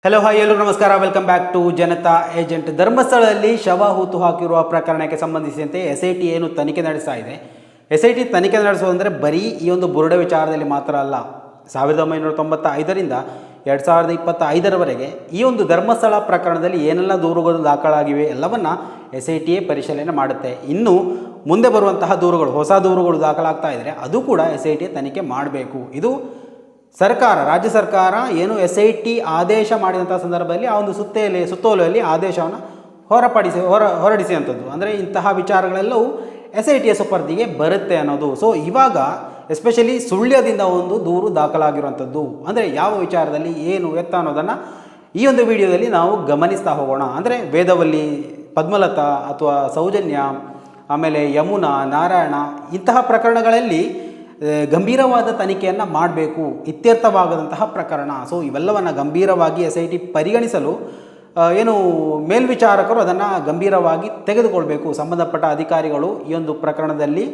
Hello hi ಎಲ್ಲರಿಗೂ ನಮಸ್ಕಾರ. Welcome back to Janata agent. ಧರ್ಮಸ್ಥಳದಲ್ಲಿ ಶವ ಹೂತು ಹಾಕಿರುವ ಪ್ರಕರಣಕ್ಕೆ ಸಂಬಂಧಿಸಿದಂತೆ SIT ಏನು ತನಿಖೆ ನಡೆಸ್ತಾ ಇದೆ. SIT ತನಿಖೆ ನಡೆಸೋದಂದರೆ ಬರೀ ಈ ಒಂದು ಬುರುಡೆ ವಿಚಾರದಲ್ಲಿ ಮಾತ್ರ ಅಲ್ಲ. 1995ರಿಂದ 2025ರವರೆಗೆ ಈ ಒಂದು ಧರ್ಮಸ್ಥಳ ಪ್ರಕರಣದಲ್ಲಿ ಏನೆಲ್ಲ ದೂರುಗಳು ದಾಖಲಾಗಿವೆ ಎಲ್ಲವನ್ನ SIT ಪರಿಶೀಲನೆ ಮಾಡುತ್ತೆ. ಇನ್ನು ಮುಂದೆ ಬರುವಂತಹ ದೂರುಗಳು, ಹೊಸ ದೂರುಗಳು ದಾಖಲಾಗ್ತಾ ಇದ್ದರೆ ಅದು ಕೂಡ SIT ತನಿಖೆ ಮಾಡಬೇಕು. ಇದು ಸರ್ಕಾರ, ರಾಜ್ಯ ಸರ್ಕಾರ ಏನು SIT ಆದೇಶ ಮಾಡಿದಂಥ ಸಂದರ್ಭದಲ್ಲಿ ಆ ಒಂದು ಸುತ್ತೋಲೆಯಲ್ಲಿ ಆದೇಶವನ್ನು ಹೊರಡಿಸಿದಂಥದ್ದು. ಅಂದರೆ ಇಂತಹ ವಿಚಾರಗಳೆಲ್ಲವೂ SITಯ ಸುಪರ್ದಿಗೆ ಬರುತ್ತೆ ಅನ್ನೋದು. ಸೊ ಇವಾಗ ಎಸ್ಪೆಷಲಿ ಸುಳ್ಯದಿಂದ ಒಂದು ದೂರು ದಾಖಲಾಗಿರುವಂಥದ್ದು. ಅಂದರೆ ಯಾವ ವಿಚಾರದಲ್ಲಿ ಏನು ಎತ್ತ ಅನ್ನೋದನ್ನು ಈ ಒಂದು ವಿಡಿಯೋದಲ್ಲಿ ನಾವು ಗಮನಿಸ್ತಾ ಹೋಗೋಣ. ಅಂದರೆ ವೇದವಲ್ಲಿ, ಪದ್ಮಲತಾ ಅಥವಾ ಸೌಜನ್ಯ, ಆಮೇಲೆ ಯಮುನಾ, ನಾರಾಯಣ ಇಂತಹ ಪ್ರಕರಣಗಳಲ್ಲಿ ಗಂಭೀರವಾದ ತನಿಖೆಯನ್ನು ಮಾಡಬೇಕು, ಇತ್ಯರ್ಥವಾಗದಂತಹ ಪ್ರಕರಣ. ಸೊ ಇವೆಲ್ಲವನ್ನು ಗಂಭೀರವಾಗಿ SIT ಪರಿಗಣಿಸಲು ಏನು ಮೇಲ್ವಿಚಾರಕರು ಅದನ್ನು ಗಂಭೀರವಾಗಿ ತೆಗೆದುಕೊಳ್ಬೇಕು. ಸಂಬಂಧಪಟ್ಟ ಅಧಿಕಾರಿಗಳು ಈ ಒಂದು ಪ್ರಕರಣದಲ್ಲಿ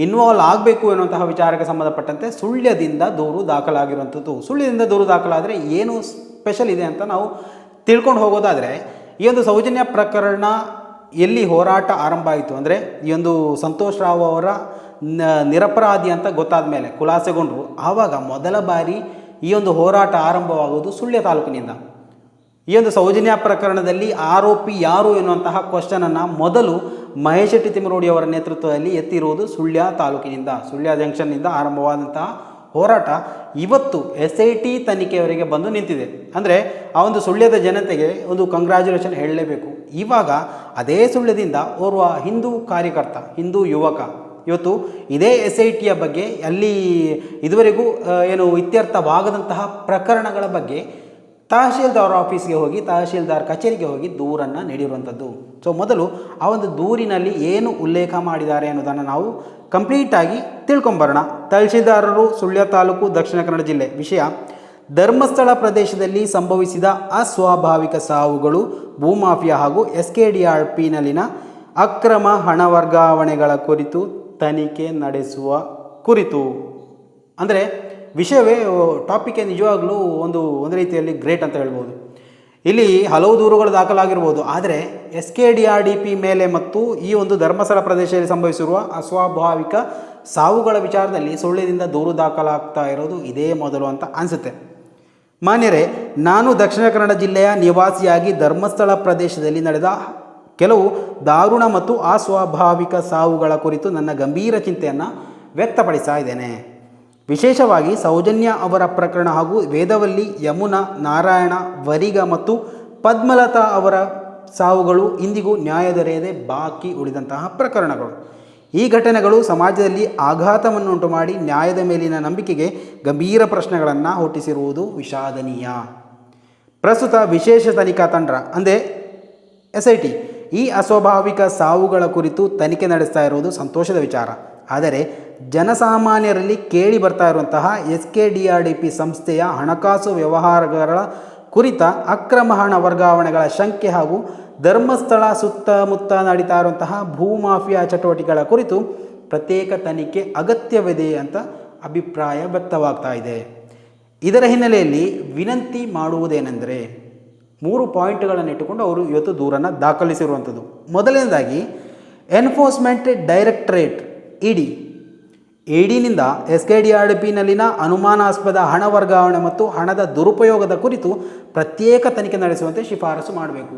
ಇನ್ವಾಲ್ವ್ ಆಗಬೇಕು ಎನ್ನುವಂತಹ ವಿಚಾರಕ್ಕೆ ಸಂಬಂಧಪಟ್ಟಂತೆ ಸುಳ್ಯದಿಂದ ದೂರು ದಾಖಲಾಗಿರುವಂಥದ್ದು. ಸುಳ್ಯದಿಂದ ದೂರು ದಾಖಲಾದರೆ ಏನು ಸ್ಪೆಷಲ್ ಇದೆ ಅಂತ ನಾವು ತಿಳ್ಕೊಂಡು ಹೋಗೋದಾದರೆ, ಈ ಒಂದು ಸೌಜನ್ಯ ಪ್ರಕರಣ ಎಲ್ಲಿ ಹೋರಾಟ ಆರಂಭ ಆಯಿತು ಅಂದರೆ, ಈ ಒಂದು ಸಂತೋಷ್ ರಾವ್ ಅವರ ನಿರಪರಾಧಿ ಅಂತ ಗೊತ್ತಾದ ಮೇಲೆ, ಖುಲಾಸೆಗೊಂಡರು, ಆವಾಗ ಮೊದಲ ಬಾರಿ ಈ ಒಂದು ಹೋರಾಟ ಆರಂಭವಾಗುವುದು ಸುಳ್ಯ ತಾಲೂಕಿನಿಂದ. ಈ ಒಂದು ಸೌಜನ್ಯ ಪ್ರಕರಣದಲ್ಲಿ ಆರೋಪಿ ಯಾರು ಎನ್ನುವಂತಹ ಕ್ವಶನನ್ನು ಮೊದಲು ಮಹೇಶ್ ಶೆಟ್ಟಿ ತಿಮರೋಡಿ ಅವರ ನೇತೃತ್ವದಲ್ಲಿ ಎತ್ತಿರುವುದು ಸುಳ್ಯ ತಾಲೂಕಿನಿಂದ. ಸುಳ್ಯ ಜಂಕ್ಷನ್ನಿಂದ ಆರಂಭವಾದಂತಹ ಹೋರಾಟ ಇವತ್ತು SIT ತನಿಖೆಯವರೆಗೆ ಬಂದು ನಿಂತಿದೆ. ಅಂದರೆ ಆ ಒಂದು ಸುಳ್ಯದ ಜನತೆಗೆ ಒಂದು ಕಂಗ್ರ್ಯಾಚುಲೇಷನ್ ಹೇಳಲೇಬೇಕು. ಇವಾಗ ಅದೇ ಸುಳ್ಯದಿಂದ ಓರ್ವ ಹಿಂದೂ ಕಾರ್ಯಕರ್ತ, ಹಿಂದೂ ಯುವಕ ಇವತ್ತು ಇದೇ SITಯ ಬಗ್ಗೆ, ಅಲ್ಲಿ ಇದುವರೆಗೂ ಏನು ಇತ್ಯರ್ಥವಾಗದಂತಹ ಪ್ರಕರಣಗಳ ಬಗ್ಗೆ ತಹಶೀಲ್ದಾರ್ ಆಫೀಸ್ಗೆ ಹೋಗಿ, ತಹಶೀಲ್ದಾರ್ ಕಚೇರಿಗೆ ಹೋಗಿ ದೂರನ್ನು ನೀಡಿರುವಂಥದ್ದು. ಸೊ ಮೊದಲು ಆ ಒಂದು ದೂರಿನಲ್ಲಿ ಏನು ಉಲ್ಲೇಖ ಮಾಡಿದ್ದಾರೆ ಅನ್ನೋದನ್ನು ನಾವು ಕಂಪ್ಲೀಟಾಗಿ ತಿಳ್ಕೊಂಬರೋಣ. ತಹಶೀಲ್ದಾರರು, ಸುಳ್ಯ ತಾಲೂಕು, ದಕ್ಷಿಣ ಕನ್ನಡ ಜಿಲ್ಲೆ. ವಿಷಯ: ಧರ್ಮಸ್ಥಳ ಪ್ರದೇಶದಲ್ಲಿ ಸಂಭವಿಸಿದ ಅಸ್ವಾಭಾವಿಕ ಸಾವುಗಳು, ಭೂಮಾಫಿಯಾ ಹಾಗೂ SKDRPನಲ್ಲಿನ ಅಕ್ರಮ ಹಣ ವರ್ಗಾವಣೆಗಳ ಕುರಿತು ತನಿಖೆ ನಡೆಸುವ ಕುರಿತು. ಅಂದರೆ ವಿಷಯವೇ, ಟಾಪಿಕ್ಕೆ ನಿಜವಾಗ್ಲೂ ಒಂದು ರೀತಿಯಲ್ಲಿ ಗ್ರೇಟ್ ಅಂತ ಹೇಳ್ಬೋದು. ಇಲ್ಲಿ ಹಲವು ದೂರುಗಳು ದಾಖಲಾಗಿರ್ಬೋದು, ಆದರೆ SKDRDP ಮೇಲೆ ಮತ್ತು ಈ ಒಂದು ಧರ್ಮಸ್ಥಳ ಪ್ರದೇಶದಲ್ಲಿ ಸಂಭವಿಸಿರುವ ಅಸ್ವಾಭಾವಿಕ ಸಾವುಗಳ ವಿಚಾರದಲ್ಲಿ ಸುಳ್ಯದಿಂದ ದೂರು ದಾಖಲಾಗ್ತಾ ಇರೋದು ಇದೇ ಮೊದಲು ಅಂತ ಅನಿಸುತ್ತೆ. ಮಾನ್ಯರೇ, ನಾನು ದಕ್ಷಿಣ ಕನ್ನಡ ಜಿಲ್ಲೆಯ ನಿವಾಸಿಯಾಗಿ ಧರ್ಮಸ್ಥಳ ಪ್ರದೇಶದಲ್ಲಿ ನಡೆದ ಕೆಲವು ದಾರುಣ ಮತ್ತು ಅಸ್ವಾಭಾವಿಕ ಸಾವುಗಳ ಕುರಿತು ನನ್ನ ಗಂಭೀರ ಚಿಂತೆಯನ್ನು ವ್ಯಕ್ತಪಡಿಸ್ತಾ ಇದ್ದೇನೆ. ವಿಶೇಷವಾಗಿ ಸೌಜನ್ಯ ಅವರ ಪ್ರಕರಣ ಹಾಗೂ ವೇದವಲ್ಲಿ, ಯಮುನಾ, ನಾರಾಯಣ, ವರಿಗ ಮತ್ತು ಪದ್ಮಲತಾ ಅವರ ಸಾವುಗಳು ಇಂದಿಗೂ ನ್ಯಾಯ ದೊರೆಯದೆ ಬಾಕಿ ಉಳಿದಂತಹ ಪ್ರಕರಣಗಳು. ಈ ಘಟನೆಗಳು ಸಮಾಜದಲ್ಲಿ ಆಘಾತವನ್ನುಂಟು ಮಾಡಿ ನ್ಯಾಯದ ಮೇಲಿನ ನಂಬಿಕೆಗೆ ಗಂಭೀರ ಪ್ರಶ್ನೆಗಳನ್ನು ಹುಟ್ಟಿಸಿರುವುದು ವಿಷಾದನೀಯ. ಪ್ರಸ್ತುತ ವಿಶೇಷ ತನಿಖಾ ತಂಡ ಅಂದರೆ SIT ಈ ಅಸ್ವಾಭಾವಿಕ ಸಾವುಗಳ ಕುರಿತು ತನಿಖೆ ನಡೆಸ್ತಾ ಇರುವುದು ಸಂತೋಷದ ವಿಚಾರ. ಆದರೆ ಜನಸಾಮಾನ್ಯರಲ್ಲಿ ಕೇಳಿ ಬರ್ತಾ ಇರುವಂತಹ SKDRDP ಸಂಸ್ಥೆಯ ಹಣಕಾಸು ವ್ಯವಹಾರಗಳ ಕುರಿತ ಅಕ್ರಮ ಹಣ ವರ್ಗಾವಣೆಗಳ ಶಂಕೆ ಹಾಗೂ ಧರ್ಮಸ್ಥಳ ಸುತ್ತಮುತ್ತ ನಡೀತಾ ಇರುವಂತಹ ಭೂಮಾಫಿಯಾ ಚಟುವಟಿಕೆಗಳ ಕುರಿತು ಪ್ರತ್ಯೇಕ ತನಿಖೆ ಅಗತ್ಯವಿದೆ ಅಂತ ಅಭಿಪ್ರಾಯ ವ್ಯಕ್ತವಾಗ್ತಾ ಇದೆ. ಇದರ ಹಿನ್ನೆಲೆಯಲ್ಲಿ ವಿನಂತಿ ಮಾಡುವುದೇನೆಂದರೆ, 3 ಪಾಯಿಂಟ್ಗಳನ್ನು ಇಟ್ಟುಕೊಂಡು ಅವರು ಇವತ್ತು ದೂರನ್ನು ದಾಖಲಿಸಿರುವಂಥದ್ದು. ಮೊದಲನೇದಾಗಿ, ಎನ್ಫೋರ್ಸ್ಮೆಂಟ್ ಡೈರೆಕ್ಟರೇಟ್ EDನಿಂದ SKDRDPನಲ್ಲಿನ ಅನುಮಾನಾಸ್ಪದ ಹಣ ವರ್ಗಾವಣೆ ಮತ್ತು ಹಣದ ದುರುಪಯೋಗದ ಕುರಿತು ಪ್ರತ್ಯೇಕ ತನಿಖೆ ನಡೆಸುವಂತೆ ಶಿಫಾರಸು ಮಾಡಬೇಕು.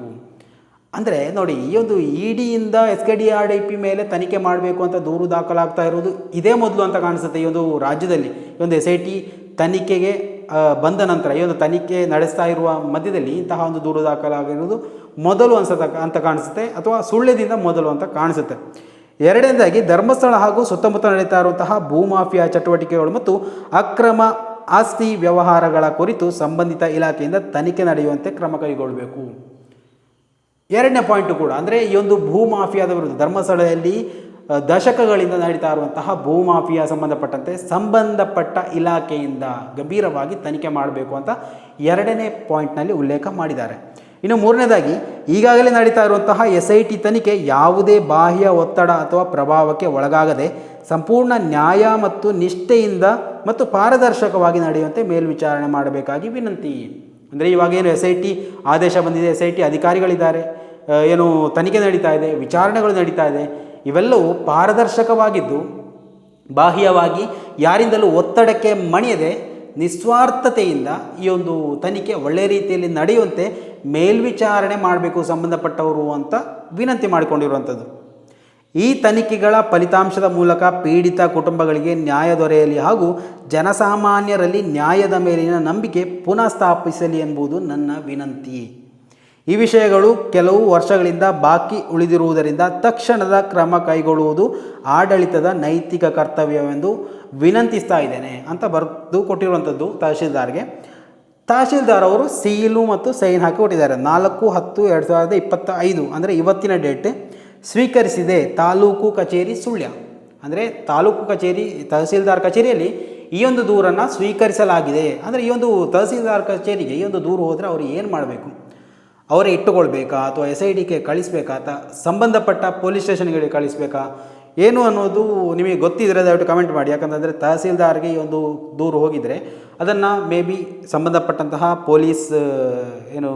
ಅಂದರೆ ನೋಡಿ, ಈ ಒಂದು EDಯಿಂದ SKDRDP ಮೇಲೆ ತನಿಖೆ ಮಾಡಬೇಕು ಅಂತ ದೂರು ದಾಖಲಾಗ್ತಾ ಇರೋದು ಇದೇ ಮೊದಲು ಅಂತ ಕಾಣಿಸುತ್ತೆ. ಈ ಒಂದು ರಾಜ್ಯದಲ್ಲಿ ಈ ಒಂದು SIT ತನಿಖೆಗೆ ಬಂದ ನಂತರ, ಈ ಒಂದು ತನಿಖೆ ನಡೆಸ್ತಾ ಇರುವ ಮಧ್ಯದಲ್ಲಿ ಇಂತಹ ಒಂದು ದೂರು ದಾಖಲಾಗಿರುವುದು ಮೊದಲು ಅಂತ ಕಾಣಿಸುತ್ತೆ, ಅಥವಾ ಸುಳ್ಯದಿಂದ ಮೊದಲು ಅಂತ ಕಾಣಿಸುತ್ತೆ. ಎರಡನೇದಾಗಿ, ಧರ್ಮಸ್ಥಳ ಹಾಗೂ ಸುತ್ತಮುತ್ತ ನಡೀತಾ ಇರುವಂತಹ ಭೂಮಾಫಿಯಾ ಚಟುವಟಿಕೆಗಳು ಮತ್ತು ಅಕ್ರಮ ಆಸ್ತಿ ವ್ಯವಹಾರಗಳ ಕುರಿತು ಸಂಬಂಧಿತ ಇಲಾಖೆಯಿಂದ ತನಿಖೆ ನಡೆಯುವಂತೆ ಕ್ರಮ ಕೈಗೊಳ್ಳಬೇಕು. ಎರಡನೇ ಪಾಯಿಂಟು ಕೂಡ ಅಂದರೆ, ಈ ಒಂದು ಭೂಮಾಫಿಯಾದ ವಿರುದ್ಧ ಧರ್ಮಸ್ಥಳದಲ್ಲಿ ದಶಕಗಳಿಂದ ನಡೀತಾ ಇರುವಂತಹ ಭೂಮಾಫಿಯಾ ಸಂಬಂಧಪಟ್ಟ ಇಲಾಖೆಯಿಂದ ಗಂಭೀರವಾಗಿ ತನಿಖೆ ಮಾಡಬೇಕು ಅಂತ ಎರಡನೇ ಪಾಯಿಂಟ್ನಲ್ಲಿ ಉಲ್ಲೇಖ ಮಾಡಿದ್ದಾರೆ. ಇನ್ನು ಮೂರನೇದಾಗಿ, ಈಗಾಗಲೇ ನಡೀತಾ ಇರುವಂತಹ SIT ತನಿಖೆ ಯಾವುದೇ ಬಾಹ್ಯ ಒತ್ತಡ ಅಥವಾ ಪ್ರಭಾವಕ್ಕೆ ಒಳಗಾಗದೆ ಸಂಪೂರ್ಣ ನ್ಯಾಯ ಮತ್ತು ನಿಷ್ಠೆಯಿಂದ ಮತ್ತು ಪಾರದರ್ಶಕವಾಗಿ ನಡೆಯುವಂತೆ ಮೇಲ್ವಿಚಾರಣೆ ಮಾಡಬೇಕಾಗಿ ವಿನಂತಿ. ಅಂದರೆ ಇವಾಗೇನು SIT ಆದೇಶ ಬಂದಿದೆ, SIT ಅಧಿಕಾರಿಗಳಿದ್ದಾರೆ, ಏನು ತನಿಖೆ ನಡೀತಾ ಇದೆ, ವಿಚಾರಣೆಗಳು ನಡೀತಾ ಇದೆ, ಇವೆಲ್ಲವೂ ಪಾರದರ್ಶಕವಾಗಿದ್ದು ಬಾಹ್ಯವಾಗಿ ಯಾರಿಂದಲೂ ಒತ್ತಡಕ್ಕೆ ಮಣಿಯದೆ ನಿಸ್ವಾರ್ಥತೆಯಿಂದ ಈ ಒಂದು ತನಿಖೆ ಒಳ್ಳೆಯ ರೀತಿಯಲ್ಲಿ ನಡೆಯುವಂತೆ ಮೇಲ್ವಿಚಾರಣೆ ಮಾಡಬೇಕು ಸಂಬಂಧಪಟ್ಟವರು ಅಂತ ವಿನಂತಿ ಮಾಡಿಕೊಂಡಿರುವಂಥದ್ದು. ಈ ತನಿಖೆಗಳ ಫಲಿತಾಂಶದ ಮೂಲಕ ಪೀಡಿತ ಕುಟುಂಬಗಳಿಗೆ ನ್ಯಾಯ ದೊರೆಯಲಿ ಹಾಗೂ ಜನಸಾಮಾನ್ಯರಲ್ಲಿ ನ್ಯಾಯದ ಮೇಲಿನ ನಂಬಿಕೆ ಪುನಃ ಸ್ಥಾಪಿಸಲಿ ಎಂಬುದು ನನ್ನ ವಿನಂತಿ. ಈ ವಿಷಯಗಳು ಕೆಲವು ವರ್ಷಗಳಿಂದ ಬಾಕಿ ಉಳಿದಿರುವುದರಿಂದ ತಕ್ಷಣದ ಕ್ರಮ ಕೈಗೊಳ್ಳುವುದು ಆಡಳಿತದ ನೈತಿಕ ಕರ್ತವ್ಯವೆಂದು ವಿನಂತಿಸ್ತಾ ಇದ್ದೇನೆ ಅಂತ ಬರೆದು ಕೊಟ್ಟಿರುವಂಥದ್ದು ತಹಶೀಲ್ದಾರ್ಗೆ. ತಹಶೀಲ್ದಾರ್ ಅವರು ಸೀಲು ಮತ್ತು ಸೈನ್ ಹಾಕಿ ಕೊಟ್ಟಿದ್ದಾರೆ. 4/10/2025 ಅಂದರೆ ಇವತ್ತಿನ ಡೇಟ್. ಸ್ವೀಕರಿಸಿದೆ ತಾಲೂಕು ಕಚೇರಿ ಸುಳ್ಯ. ಅಂದರೆ ತಾಲೂಕು ಕಚೇರಿ ತಹಸೀಲ್ದಾರ್ ಕಚೇರಿಯಲ್ಲಿ ಈ ಒಂದು ದೂರನ್ನು ಸ್ವೀಕರಿಸಲಾಗಿದೆ. ಅಂದರೆ ಈ ಒಂದು ತಹಸೀಲ್ದಾರ್ ಕಚೇರಿಗೆ ಈ ಒಂದು ದೂರು ಹೋದರೆ ಅವರು ಏನು ಮಾಡಬೇಕು? ಅವರೇ ಇಟ್ಟುಕೊಳ್ಬೇಕಾ ಅಥವಾ SITಗೆ ಕಳಿಸ್ಬೇಕಾ ಅಥವಾ ಸಂಬಂಧಪಟ್ಟ ಪೊಲೀಸ್ ಸ್ಟೇಷನ್ಗಳಿಗೆ ಕಳಿಸ್ಬೇಕಾ ಏನು ಅನ್ನೋದು ನಿಮಗೆ ಗೊತ್ತಿದ್ದರೆ ದಯವಿಟ್ಟು ಕಮೆಂಟ್ ಮಾಡಿ. ಯಾಕಂತಂದರೆ ತಹಸೀಲ್ದಾರ್ಗೆ ಈ ಒಂದು ದೂರು ಹೋಗಿದರೆ ಅದನ್ನು ಮೇ ಬಿ ಸಂಬಂಧಪಟ್ಟಂತಹ ಪೊಲೀಸ್ ಏನು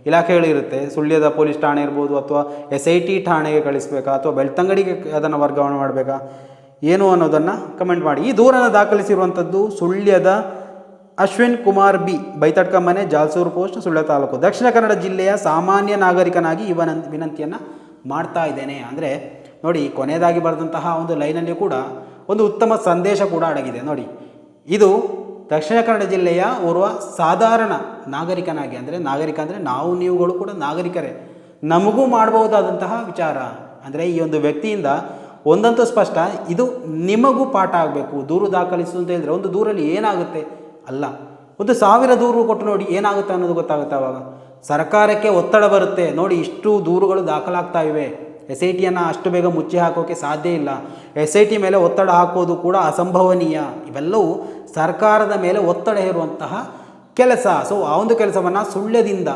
ಇಲಾಖೆಗಳಿರುತ್ತೆ, ಸುಳ್ಯದ ಪೊಲೀಸ್ ಠಾಣೆ ಇರ್ಬೋದು ಅಥವಾ SIT ಠಾಣೆಗೆ ಕಳಿಸ್ಬೇಕಾ ಅಥವಾ ಬೆಳ್ತಂಗಡಿಗೆ ಅದನ್ನು ವರ್ಗಾವಣೆ ಮಾಡಬೇಕಾ ಏನು ಅನ್ನೋದನ್ನು ಕಮೆಂಟ್ ಮಾಡಿ. ಈ ದೂರನ್ನು ದಾಖಲಿಸಿರುವಂಥದ್ದು ಸುಳ್ಯದ ಅಶ್ವಿನ್ ಕುಮಾರ್ B, ಬೈತಡ್ಕ ಮನೆ, ಜಾಲ್ಸೂರು ಪೋಸ್ಟ್, ಸುಳ್ಯ ತಾಲೂಕು, ದಕ್ಷಿಣ ಕನ್ನಡ ಜಿಲ್ಲೆಯ ಸಾಮಾನ್ಯ ನಾಗರಿಕನಾಗಿ ಈ ವಿನಂತಿಯನ್ನು ಮಾಡ್ತಾ ಇದ್ದೇನೆ. ಅಂದರೆ ನೋಡಿ, ಕೊನೆಯದಾಗಿ ಬರೆದಂತಹ ಒಂದು ಲೈನಲ್ಲಿ ಕೂಡ ಒಂದು ಉತ್ತಮ ಸಂದೇಶ ಕೂಡ ಅಡಗಿದೆ ನೋಡಿ. ಇದು ದಕ್ಷಿಣ ಕನ್ನಡ ಜಿಲ್ಲೆಯ ಓರ್ವ ಸಾಧಾರಣ ನಾಗರಿಕನಾಗಿ, ಅಂದರೆ ನಾಗರಿಕ ಅಂದರೆ ನಾವು ನೀವುಗಳು ಕೂಡ ನಾಗರಿಕರೇ, ನಮಗೂ ಮಾಡಬಹುದಾದಂತಹ ವಿಚಾರ. ಅಂದರೆ ಈ ಒಂದು ವ್ಯಕ್ತಿಯಿಂದ ಒಂದಂತೂ ಸ್ಪಷ್ಟ, ಇದು ನಿಮಗೂ ಪಾಠ ಆಗಬೇಕು. ದೂರು ದಾಖಲಿಸು ಅಂತ ಹೇಳಿದರೆ ಒಂದು ದೂರಲ್ಲಿ ಏನಾಗುತ್ತೆ ಅಲ್ಲ, 1000 ದೂರು ಕೊಟ್ಟು ನೋಡಿ ಏನಾಗುತ್ತೆ ಅನ್ನೋದು ಗೊತ್ತಾಗುತ್ತೆ. ಆವಾಗ ಸರ್ಕಾರಕ್ಕೆ ಒತ್ತಡ ಬರುತ್ತೆ. ನೋಡಿ, ಇಷ್ಟು ದೂರುಗಳು ದಾಖಲಾಗ್ತಾ ಇವೆ, SITಯನ್ನು ಅಷ್ಟು ಬೇಗ ಮುಚ್ಚಿ ಹಾಕೋಕ್ಕೆ ಸಾಧ್ಯ ಇಲ್ಲ, SIT ಮೇಲೆ ಒತ್ತಡ ಹಾಕೋದು ಕೂಡ ಅಸಂಭವನೀಯ. ಇವೆಲ್ಲವೂ ಸರ್ಕಾರದ ಮೇಲೆ ಒತ್ತಡ ಹೇರುವಂತಹ ಕೆಲಸ. ಸೊ ಆ ಒಂದು ಕೆಲಸವನ್ನು ಸುಳ್ಯದಿಂದ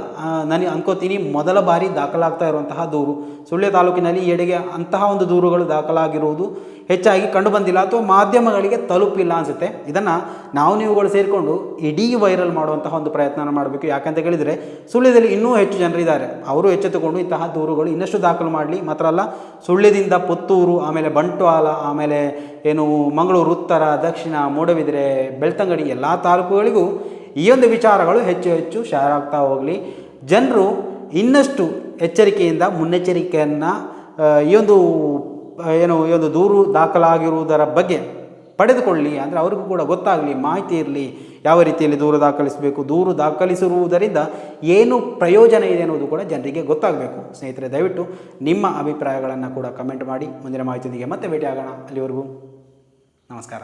ನನಗೆ ಅನ್ಕೋತೀನಿ ಮೊದಲ ಬಾರಿ ದಾಖಲಾಗ್ತಾ ಇರುವಂತಹ ದೂರು. ಸುಳ್ಯ ತಾಲೂಕಿನಲ್ಲಿ ಎಡೆಗೆ ಅಂತಹ ಒಂದು ದೂರುಗಳು ದಾಖಲಾಗಿರುವುದು ಹೆಚ್ಚಾಗಿ ಕಂಡುಬಂದಿಲ್ಲ ಅಥವಾ ಮಾಧ್ಯಮಗಳಿಗೆ ತಲುಪಿಲ್ಲ ಅನಿಸುತ್ತೆ. ಇದನ್ನು ನಾವು ನೀವುಗಳು ಸೇರಿಕೊಂಡು ಇಡೀ ವೈರಲ್ ಮಾಡುವಂತಹ ಒಂದು ಪ್ರಯತ್ನ ಮಾಡಬೇಕು. ಯಾಕಂತ ಕೇಳಿದರೆ ಸುಳ್ಯದಲ್ಲಿ ಇನ್ನೂ ಹೆಚ್ಚು ಜನರಿದ್ದಾರೆ, ಅವರು ಎಚ್ಚೆತ್ತುಕೊಂಡು ಇಂತಹ ದೂರುಗಳು ಇನ್ನಷ್ಟು ದಾಖಲು ಮಾಡಲಿ. ಮಾತ್ರ ಅಲ್ಲ, ಸುಳ್ಯದಿಂದ ಪುತ್ತೂರು, ಆಮೇಲೆ ಬಂಟ್ವಾಳ, ಆಮೇಲೆ ಏನು ಮಂಗಳೂರು ಉತ್ತರ, ದಕ್ಷಿಣ, ಮೂಡಬಿದಿರೆ, ಬೆಳ್ತಂಗಡಿ ಎಲ್ಲ ತಾಲೂಕುಗಳಿಗೂ ಈ ಒಂದು ವಿಚಾರಗಳು ಹೆಚ್ಚು ಹೆಚ್ಚು ಶೇರ್ ಆಗ್ತಾ ಹೋಗಲಿ. ಜನರು ಇನ್ನಷ್ಟು ಎಚ್ಚರಿಕೆಯಿಂದ ಮುನ್ನೆಚ್ಚರಿಕೆಯನ್ನು ಈ ಒಂದು ದೂರು ದಾಖಲಾಗಿರುವುದರ ಬಗ್ಗೆ ಪಡೆದುಕೊಳ್ಳಿ. ಅಂದರೆ ಅವ್ರಿಗೂ ಕೂಡ ಗೊತ್ತಾಗಲಿ, ಮಾಹಿತಿ ಇರಲಿ, ಯಾವ ರೀತಿಯಲ್ಲಿ ದೂರು ದಾಖಲಿಸಬೇಕು, ದೂರು ದಾಖಲಿಸಿರುವುದರಿಂದ ಏನು ಪ್ರಯೋಜನ ಇದೆ ಅನ್ನೋದು ಕೂಡ ಜನರಿಗೆ ಗೊತ್ತಾಗಬೇಕು. ಸ್ನೇಹಿತರೆ, ದಯವಿಟ್ಟು ನಿಮ್ಮ ಅಭಿಪ್ರಾಯಗಳನ್ನು ಕೂಡ ಕಮೆಂಟ್ ಮಾಡಿ. ಮುಂದಿನ ಮಾಹಿತಿಯೊಂದಿಗೆ ಮತ್ತೆ ಭೇಟಿಯಾಗೋಣ. ಅಲ್ಲಿವರೆಗೂ ನಮಸ್ಕಾರ.